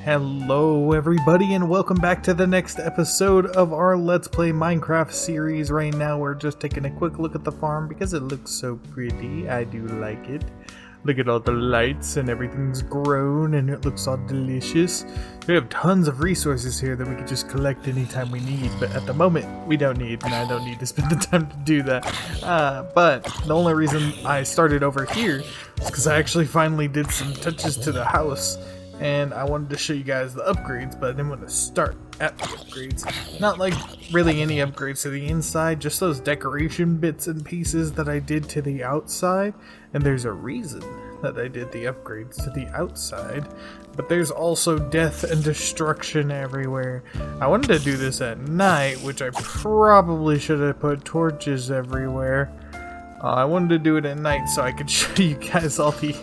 Hello everybody and welcome back to the next episode of our Let's Play Minecraft series. Right now we're just taking a quick look at the farm because it looks so pretty. I do like it. Look at all the lights and everything's grown and it looks all delicious. We have tons of resources here that we can just collect anytime we need, but at the moment we don't need, and I don't need to spend the time to do that. But the only reason I started over here is because I actually finally did some touches to the house. And I wanted to show you guys the upgrades, but I didn't want to start at the upgrades. Not like really any upgrades to the inside, just those decoration bits and pieces that I did to the outside. And there's a reason that I did the upgrades to the outside. But there's also death and destruction everywhere. I wanted to do this at night, which I probably should have put torches everywhere. I wanted to do it at night so I could show you guys all the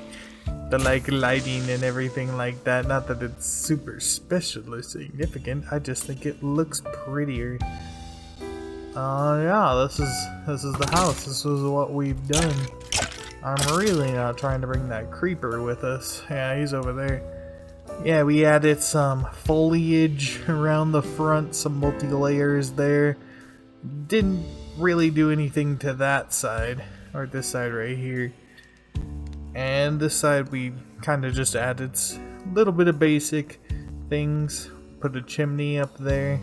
like lighting and everything like that. Not that it's super special or significant, I just think it looks prettier. Yeah, this is the house. This is what we've done. I'm really not trying to bring that creeper with us. Yeah, he's over there. Yeah, we added some foliage around the front, some multi-layers there. Didn't really do anything to that side, or this side right here. And this side we kind of just added a little bit of basic things. Put a chimney up there.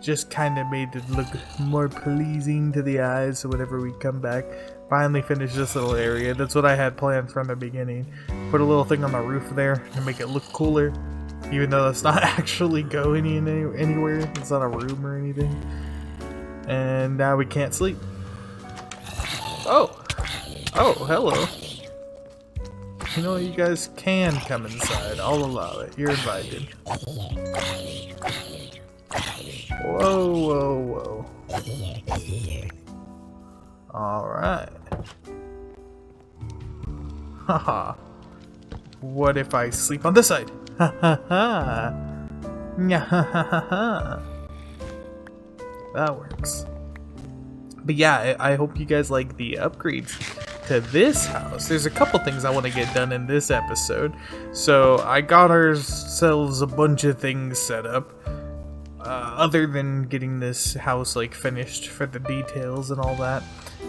Just kind of made it look more pleasing to the eyes so whenever we come back. Finally finished this little area. That's what I had planned from the beginning. Put a little thing on the roof there to make it look cooler. Even though that's not actually going anywhere. It's not a room or anything. And now we can't sleep. Oh, hello. You know, you guys can come inside. I'll allow it. You're invited. Whoa. Alright. Haha. What if I sleep on this side? Ha ha ha. That works. But yeah, I hope you guys like the upgrades to this house. There's a couple things I want to get done in this episode. So I got ourselves a bunch of things set up. Other than getting this house like finished for the details and all that.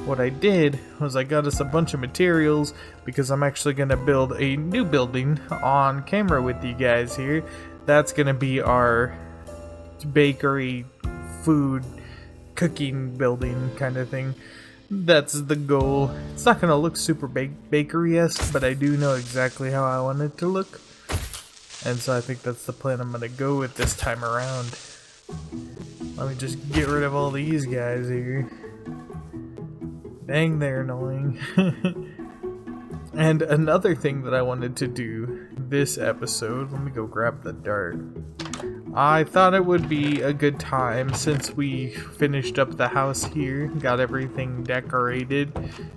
What I did was I got us a bunch of materials because I'm actually going to build a new building on camera with you guys here. That's going to be our bakery, food, cooking building kind of thing. That's the goal. It's not going to look super bakery-esque, but I do know exactly how I want it to look. And so I think that's the plan I'm going to go with this time around. Let me just get rid of all these guys here. Dang, they're annoying. And another thing that I wanted to do this episode, let me go grab the dart. I thought it would be a good time, since we finished up the house here, got everything decorated,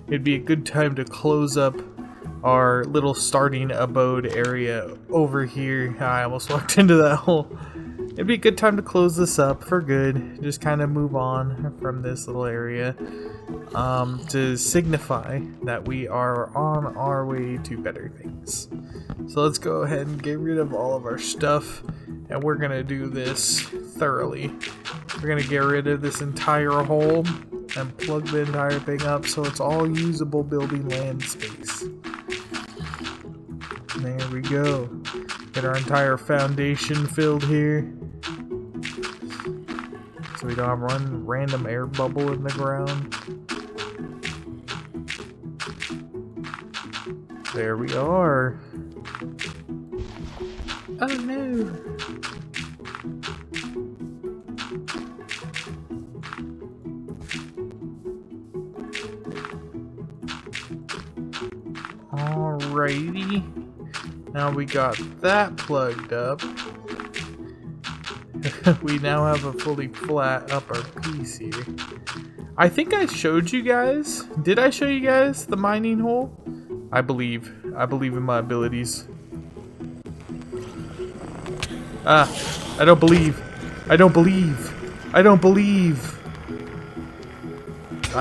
it'd be a good time to close up our little starting abode area over here. I almost walked into that hole. It'd be a good time to close this up for good, just kind of move on from this little area, to signify that we are on our way to better things. So let's go ahead and get rid of all of our stuff. And we're going to do this thoroughly. We're going to get rid of this entire hole and plug the entire thing up so it's all usable building land space. There we go. Get our entire foundation filled here. So we don't have one random air bubble in the ground. There we are. Oh no! Alrighty. Now we got that plugged up. We now have a fully flat upper piece here. I think I showed you guys. Did I show you guys the mining hole? I believe in my abilities. I don't believe. I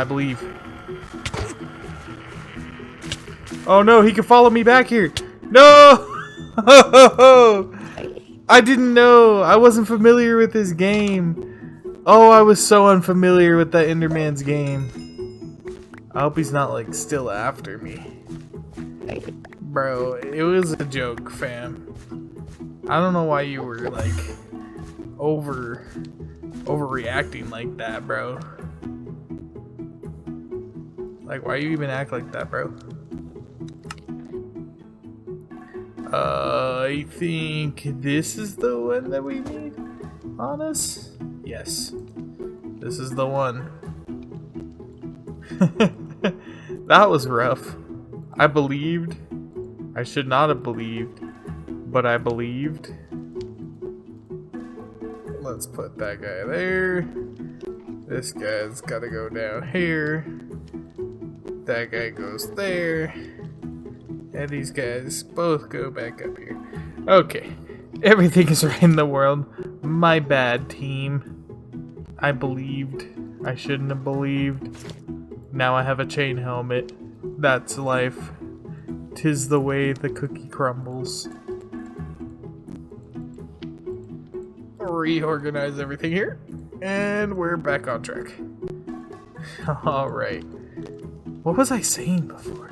believe. Oh no, he can follow me back here. No! I didn't know. I wasn't familiar with this game. Oh, I was so unfamiliar with the Enderman's game. I hope he's not like still after me. Bro, it was a joke, fam. I don't know why you were like overreacting like that, bro. Like, why you even act like that, bro? I think this is the one that we need on us. Yes, this is the one. That was rough. I believed. I should not have believed, but I believed. Let's put that guy there. This guy's gotta go down here. That guy goes there. And these guys both go back up here. Okay. Everything is right in the world. My bad, team. I believed. I shouldn't have believed. Now I have a chain helmet. That's life. 'Tis the way the cookie crumbles. Reorganize everything here. And we're back on track. Alright. What was I saying before?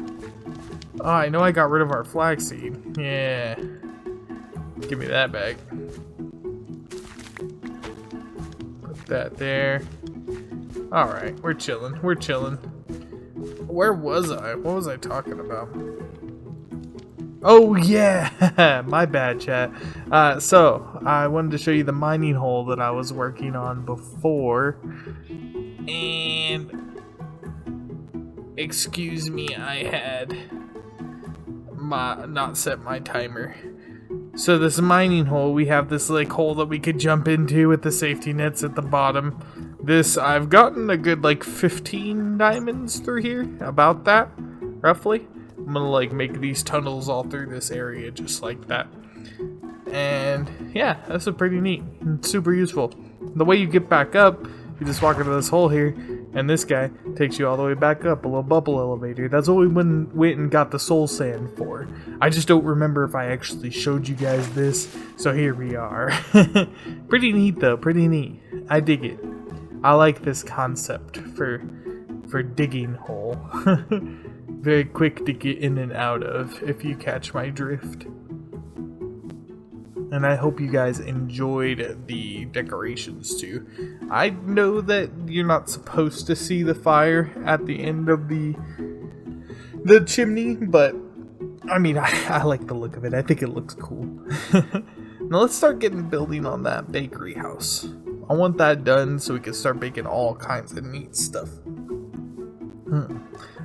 Oh, I know I got rid of our flaxseed. Yeah. Give me that back. Put that there. Alright, we're chilling. We're chilling. Where was I? What was I talking about? Oh, yeah! My bad, chat. So, I wanted to show you the mining hole that I was working on before. And... excuse me, I had... not set my timer. So this mining hole, we have this like hole that we could jump into with the safety nets at the bottom. This, I've gotten a good like 15 diamonds through here, about that, roughly. I'm gonna like make these tunnels all through this area just like that. And yeah, that's a pretty neat. It's super useful. The way you get back up, you just walk into this hole here, and this guy takes you all the way back up, a little bubble elevator. That's what we went and got the soul sand for. I just don't remember if I actually showed you guys this, so here we are. Pretty neat though, pretty neat. I dig it. I like this concept for digging hole. Very quick to get in and out of, if you catch my drift. And I hope you guys enjoyed the decorations too. I know that you're not supposed to see the fire at the end of the chimney, but I mean, I like the look of it. I think it looks cool. Now let's start building on that bakery house. I want that done so we can start baking all kinds of neat stuff.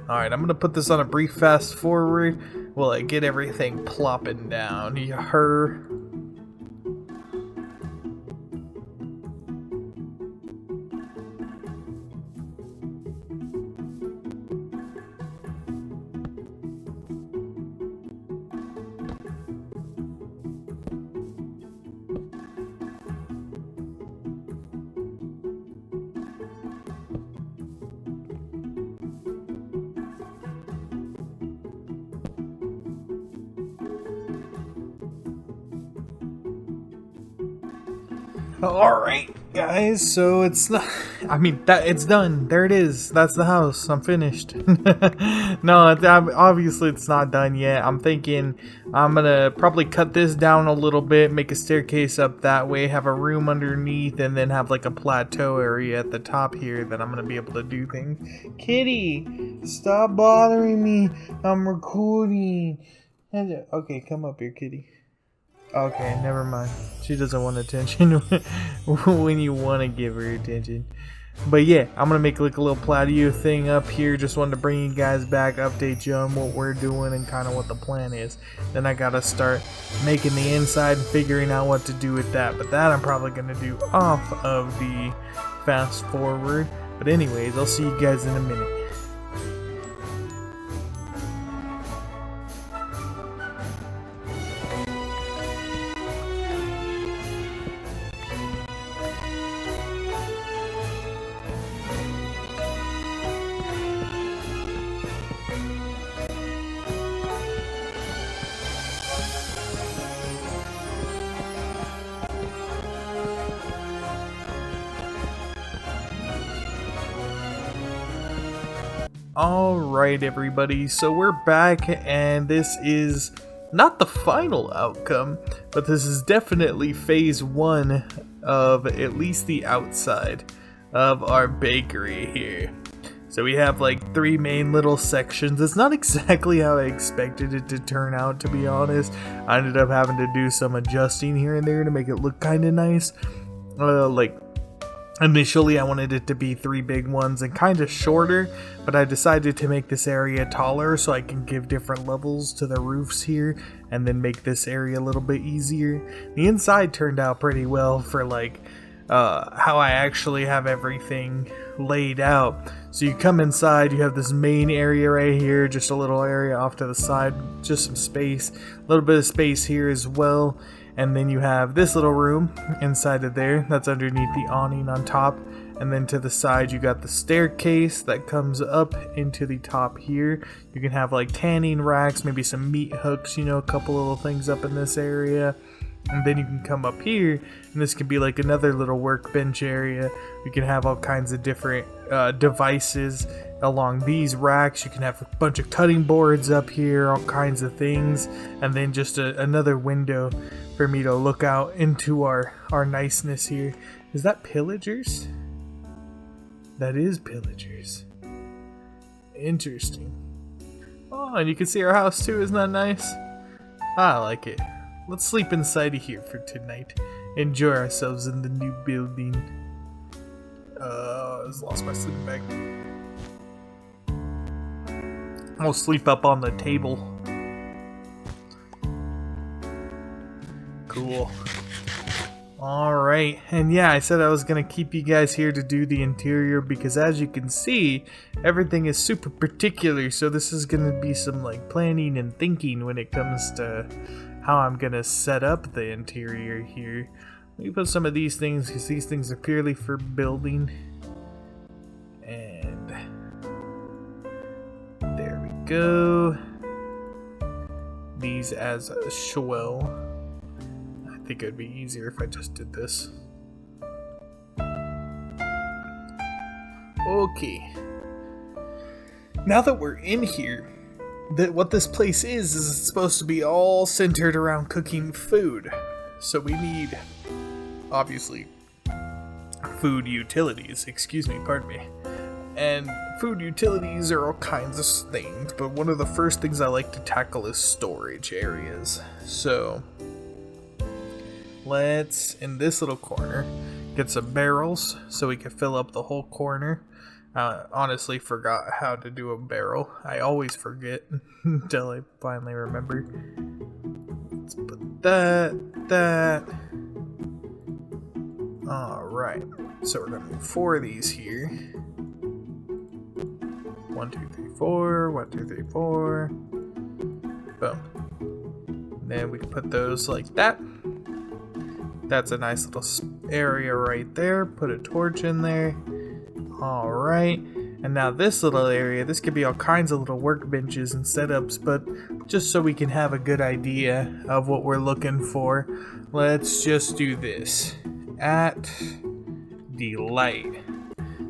Alright, I'm gonna put this on a brief fast forward while I get everything plopping down. You heard? Alright, guys, so it's not, I mean, it's done. There it is. That's the house. I'm finished. No, obviously it's not done yet. I'm thinking I'm gonna probably cut this down a little bit, make a staircase up that way, have a room underneath, and then have like a plateau area at the top here that I'm gonna be able to do things. Kitty, stop bothering me. I'm recording. Okay, come up here, kitty. Okay, never mind. She doesn't want attention when you want to give her attention. But yeah, I'm going to make like a little plateau thing up here. Just wanted to bring you guys back, update you on what we're doing and kind of what the plan is. Then I got to start making the inside and figuring out what to do with that. But that I'm probably going to do off of the fast forward. But anyways, I'll see you guys in a minute. Alright, everybody, so we're back, and this is not the final outcome, but this is definitely phase 1 of at least the outside of our bakery here. So we have like 3 main little sections. It's not exactly how I expected it to turn out, to be honest. I ended up having to do some adjusting here and there to make it look kind of nice. Initially, I wanted it to be 3 big ones and kind of shorter, but I decided to make this area taller so I can give different levels to the roofs here and then make this area a little bit easier. The inside turned out pretty well for how I actually have everything laid out. So you come inside, you have this main area right here, just a little area off to the side, just some space, a little bit of space here as well. And then you have this little room inside of there that's underneath the awning on top. And then to the side you got the staircase that comes up into the top here. You can have like tanning racks, maybe some meat hooks, a couple little things up in this area. And then you can come up here, and this could be like another little workbench area. You can have all kinds of different devices along these racks. You can have a bunch of cutting boards up here, all kinds of things. And then just another window for me to look out into our niceness here. Is that pillagers? That is pillagers. Interesting. Oh, and you can see our house too. Isn't that nice? I like it. Let's sleep inside of here for tonight. Enjoy ourselves in the new building. I just lost my sleeping bag. I'll sleep up on the table. Cool. Alright, and yeah, I said I was going to keep you guys here to do the interior because as you can see, everything is super particular, so this is going to be some planning and thinking when it comes to how I'm going to set up the interior here. Let me put some of these things because these things are purely for building. And there we go. These as a swell. I think it would be easier if I just did this. Okay. Now that we're in here, what this place is it's supposed to be all centered around cooking food. So we need, obviously, food utilities. Pardon me. And food utilities are all kinds of things, but one of the first things I like to tackle is storage areas. So let's, in this little corner, get some barrels so we can fill up the whole corner. Honestly forgot how to do a barrel. I always forget until I finally remember. Let's put that. Alright, so we're going to do 4 of these here. 1, 2, 3, 4. 1, 2, 3, 4. Boom. And then we can put those like that. That's a nice little area right there. Put a torch in there. Alright, and now this little area, this could be all kinds of little workbenches and setups, but just so we can have a good idea of what we're looking for, let's just do this. At delight.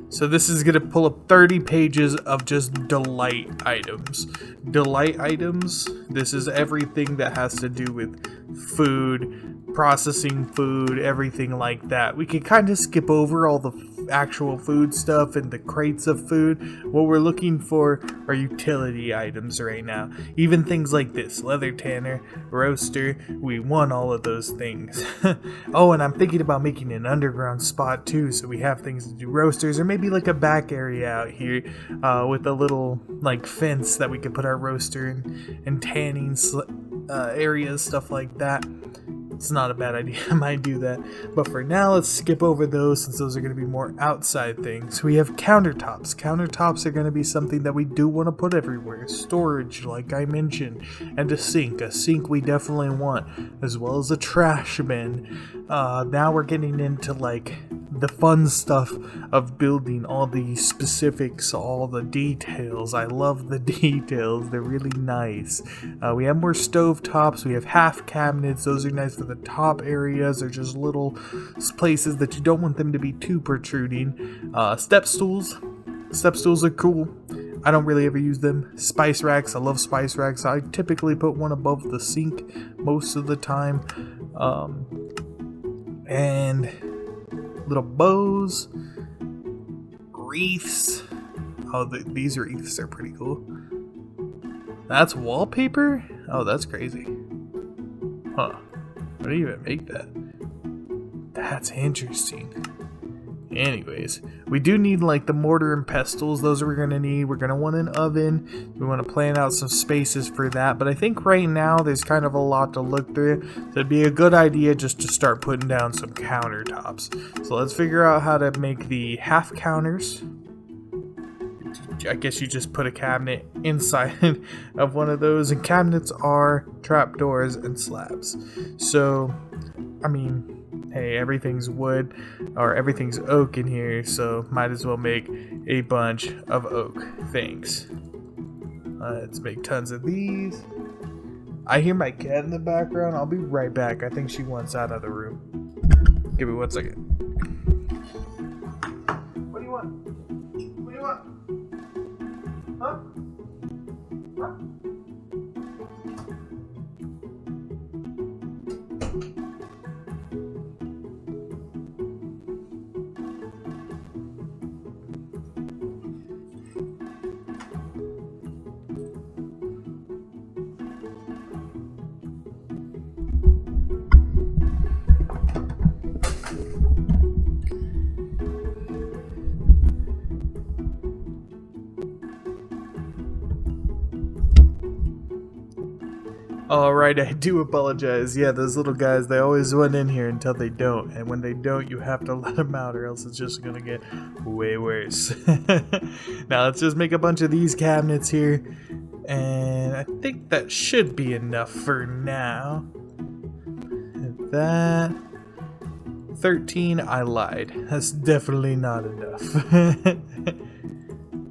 So this is going to pull up 30 pages of just delight items. Delight items, this is everything that has to do with food, processing food, everything like that. We can kind of skip over all the actual food stuff and the crates of food. What we're looking for are utility items right now. Even things like this, leather tanner, roaster, we want all of those things. Oh, and I'm thinking about making an underground spot too, so we have things to do roasters, or maybe like a back area out here with a little fence that we could put our roaster and tanning areas, stuff like that. It's not a bad idea. I might do that. But for now, let's skip over those since those are going to be more outside things. We have countertops. Countertops are going to be something that we do want to put everywhere. Storage, like I mentioned. And a sink. A sink we definitely want. As well as a trash bin. Now we're getting into the fun stuff of building, all the specifics, all the details. I love the details. They're really nice. We have more stove tops. We have half cabinets. Those are nice for the top areas. They're just little places that you don't want them to be too protruding. Step stools. Step stools are cool. I don't really ever use them. Spice racks, I love spice racks. I typically put one above the sink most of the time. And little bows, wreaths. Oh, these wreaths are pretty cool. That's wallpaper? Oh, that's crazy. Huh. How do you even make that? That's interesting. Anyways, we do need like the mortar and pestles. Those we're going to need. We're going to want an oven. We want to plan out some spaces for that. But I think right now there's kind of a lot to look through. So it'd be a good idea just to start putting down some countertops. So let's figure out how to make the half counters. I guess you just put a cabinet inside of one of those. And cabinets are trapdoors and slabs. So, I mean... hey, everything's wood or everything's oak in here, so might as well make a bunch of oak things. Let's make tons of these. I hear my cat in the background. I'll be right back. I think she wants out of the room. Give me 1 second. What do you want? What do you want? Huh? Huh? Alright, I do apologize. Yeah, those little guys, they always run in here until they don't. And when they don't, you have to let them out or else it's just going to get way worse. Now, let's just make a bunch of these cabinets here. And I think that should be enough for now. And that... 13, I lied. That's definitely not enough.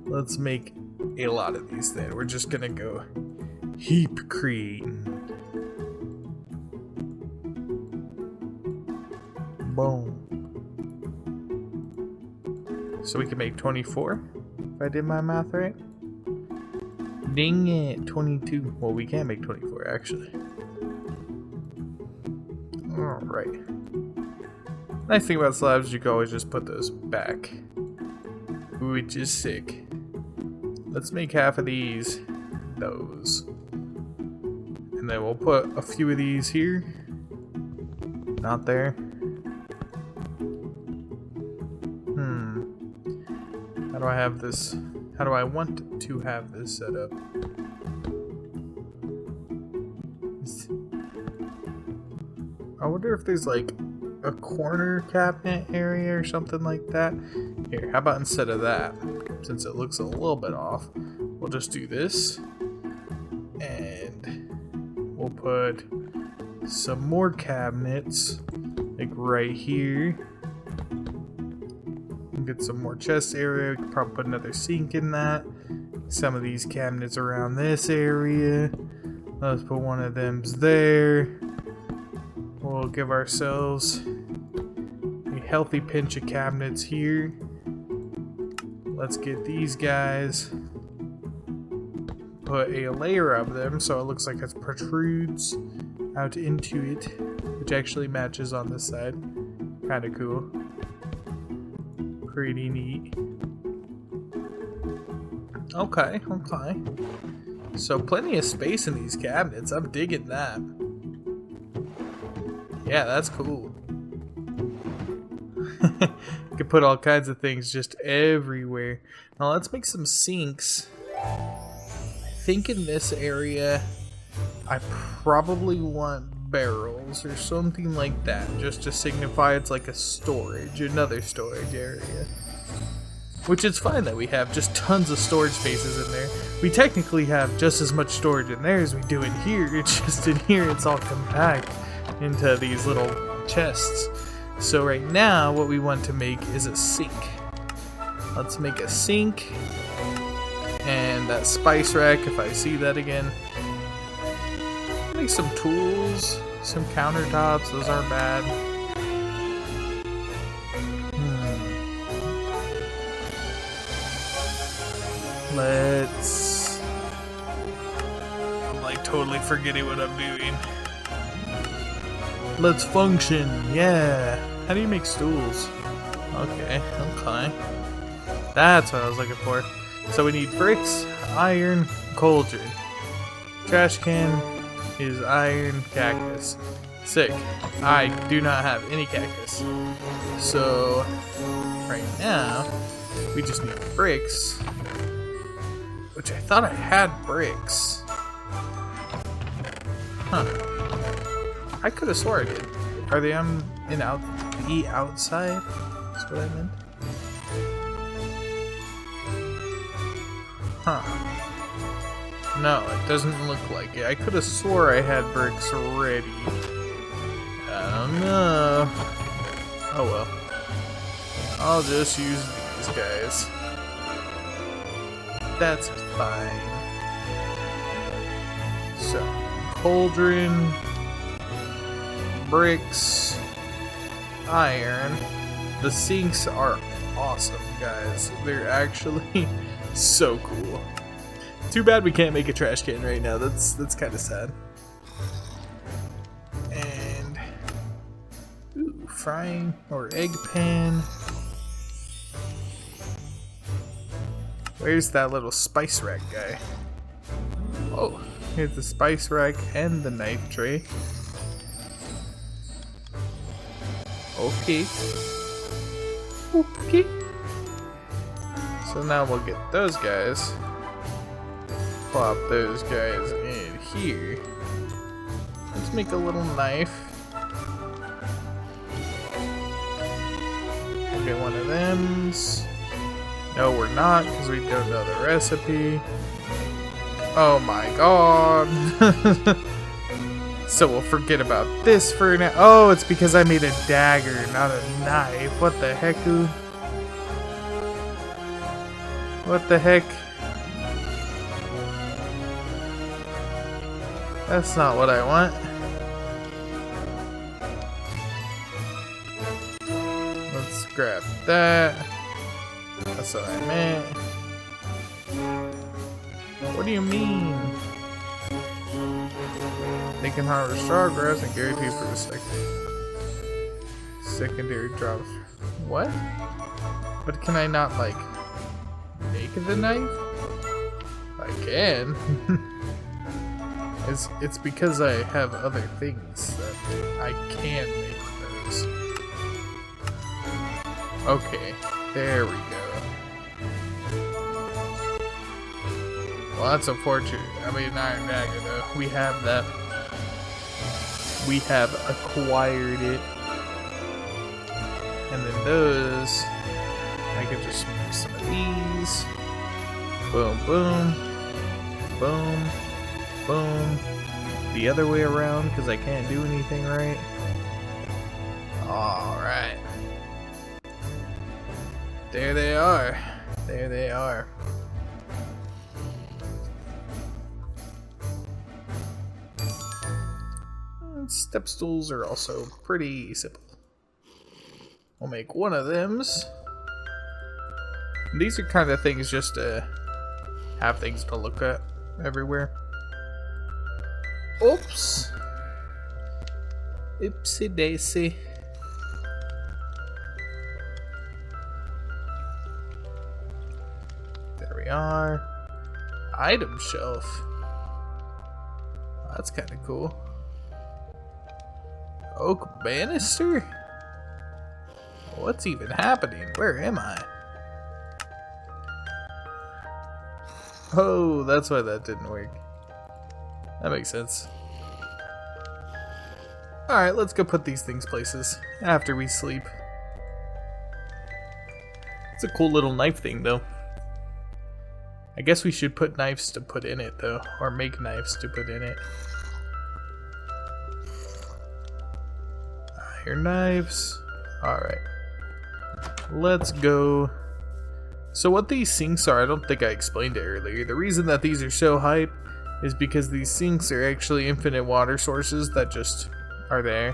Let's make a lot of these then. We're just going to go... heap cream. Boom. So we can make 24, if I did my math right. Dang it, 22. Well, we can make 24, actually. Alright. Nice thing about slabs is you can always just put those back, which is sick. Let's make half of these those. And then we'll put a few of these here. Not there. How do I have this? How do I want to have this set up? I wonder if there's like a corner cabinet area or something like that. Here, how about instead of that, since it looks a little bit off, we'll just do this. And we'll put some more cabinets, like right here. Get some more chest area. We could probably put another sink in that. Some of these cabinets around this area. Let's put one of them there. We'll give ourselves a healthy pinch of cabinets here. Let's get these guys. Put a layer of them so it looks like it protrudes out into it, which actually matches on this side. Kind of cool. Pretty neat. Okay. So plenty of space in these cabinets. I'm digging that. Yeah, that's cool. You can put all kinds of things just everywhere. Now let's make some sinks. I think in this area, I probably want barrels or something like that, just to signify it's like a storage, another storage area. Which is fine that we have just tons of storage spaces in there. We technically have just as much storage in there as we do in here. It's just in here it's all compact into these little chests. So right now what we want to make is a sink. Let's make a sink. And that spice rack, if I see that again. Make some tools, some countertops, those aren't bad. Let's... I'm like totally forgetting what I'm doing. Let's function. Yeah. How do you make stools? Okay. Okay. That's what I was looking for. So we need bricks, iron, cauldron. Trash can is iron, cactus. Sick. I do not have any cactus. So right now we just need bricks, which I thought I had bricks. Huh. I could have swore I did. Are they the outside? That's what I meant. Huh. No, it doesn't look like it. I could have swore I had bricks ready. I don't know. Oh well. I'll just use these guys. That's fine. So, cauldron, bricks, iron. The sinks are awesome, guys. They're actually so cool. Too bad we can't make a trash can right now. That's kind of sad. And ooh, frying or egg pan. Where's that little spice rack guy? Oh, here's the spice rack and the knife tray. Okay. Okay. So now we'll get those guys. Plop those guys in here. Let's make a little knife. We'll get one of them. No, we're not, because we don't know the recipe. Oh my god. So we'll forget about this for now. Oh, it's because I made a dagger, not a knife. What the heck? What the heck? That's not what I want. Let's grab that. That's what I meant. What do you mean? They can harvest straw grass and guarantee for the secondary drops. What? But can I not, like, make the knife? I can. It's because I have other things that I can make those. Okay, there we go. Well, that's unfortunate. I mean, iron dagger though. We have that. We have acquired it. And then those, I could just make some of these. Boom, boom, boom, boom. The other way around because I can't do anything right. Alright. There they are. There they are. And step stools are also pretty simple. We'll make one of them. These are kind of things just to have things to look at everywhere. Oops. Oopsie daisy. There we are. Item shelf. That's kind of cool. Oak banister? What's even happening? Where am I? Oh, that's why that didn't work. That makes sense. Alright, let's go put these things places after we sleep. It's a cool little knife thing, though. I guess we should put knives to put in it, though. Or make knives to put in it. Iron knives. Alright. Let's go. So what these sinks are, I don't think I explained it earlier. The reason that these are so hype is because these sinks are actually infinite water sources that just are there.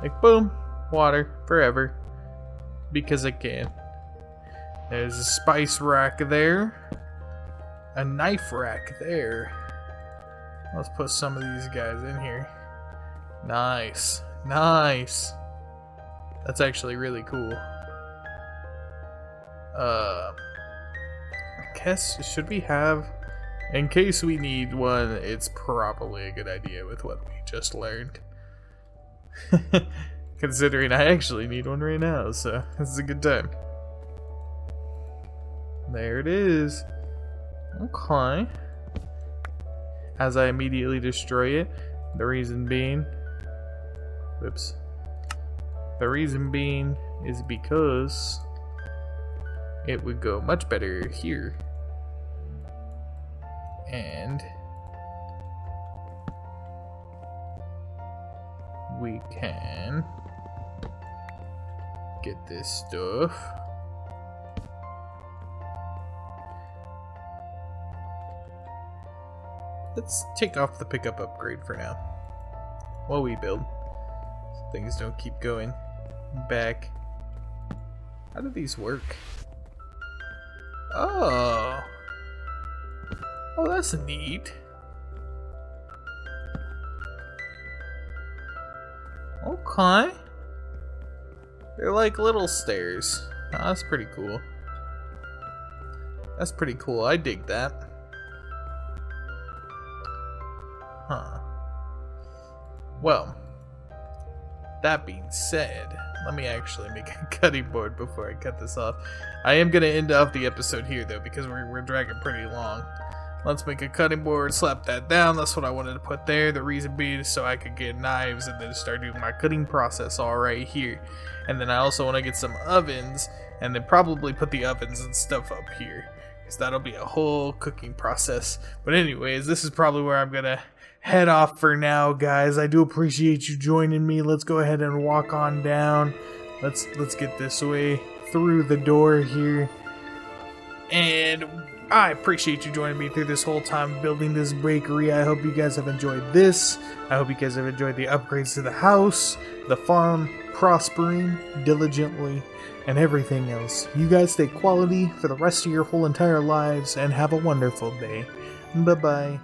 Like, boom, water, forever. Because I can. There's a spice rack there. a knife rack there. Let's put some of these guys in here. Nice. Nice. That's actually really cool. I guess, should we have... In case we need one, it's probably a good idea with what we just learned. Considering I actually need one right now, so this is a good time. There it is. Okay. As I immediately destroy it, the reason being... Whoops. The reason being is because it would go much better here. And we can get this stuff. Let's take off the pickup upgrade for now while we build, so things don't keep going back. How do these work? Oh, that's neat. Okay, they're like little stairs. Oh, that's pretty cool. That's pretty cool. I dig that. Huh. Well, that being said, let me actually make a cutting board before I cut this off. I am going to end off the episode here, though, because we're dragging pretty long. Let's make a cutting board, slap that down. That's what I wanted to put there. The reason being is so I could get knives and then start doing my cutting process all right here. And then I also want to get some ovens and then probably put the ovens and stuff up here, because that'll be a whole cooking process. But anyways, this is probably where I'm going to head off for now, guys. I do appreciate you joining me. Let's go ahead and walk on down. Let's get this way through the door here. And I appreciate you joining me through this whole time building this bakery. I hope you guys have enjoyed this. I hope you guys have enjoyed the upgrades to the house, the farm prospering diligently, and everything else. You guys stay quality for the rest of your whole entire lives and have a wonderful day. Bye-bye.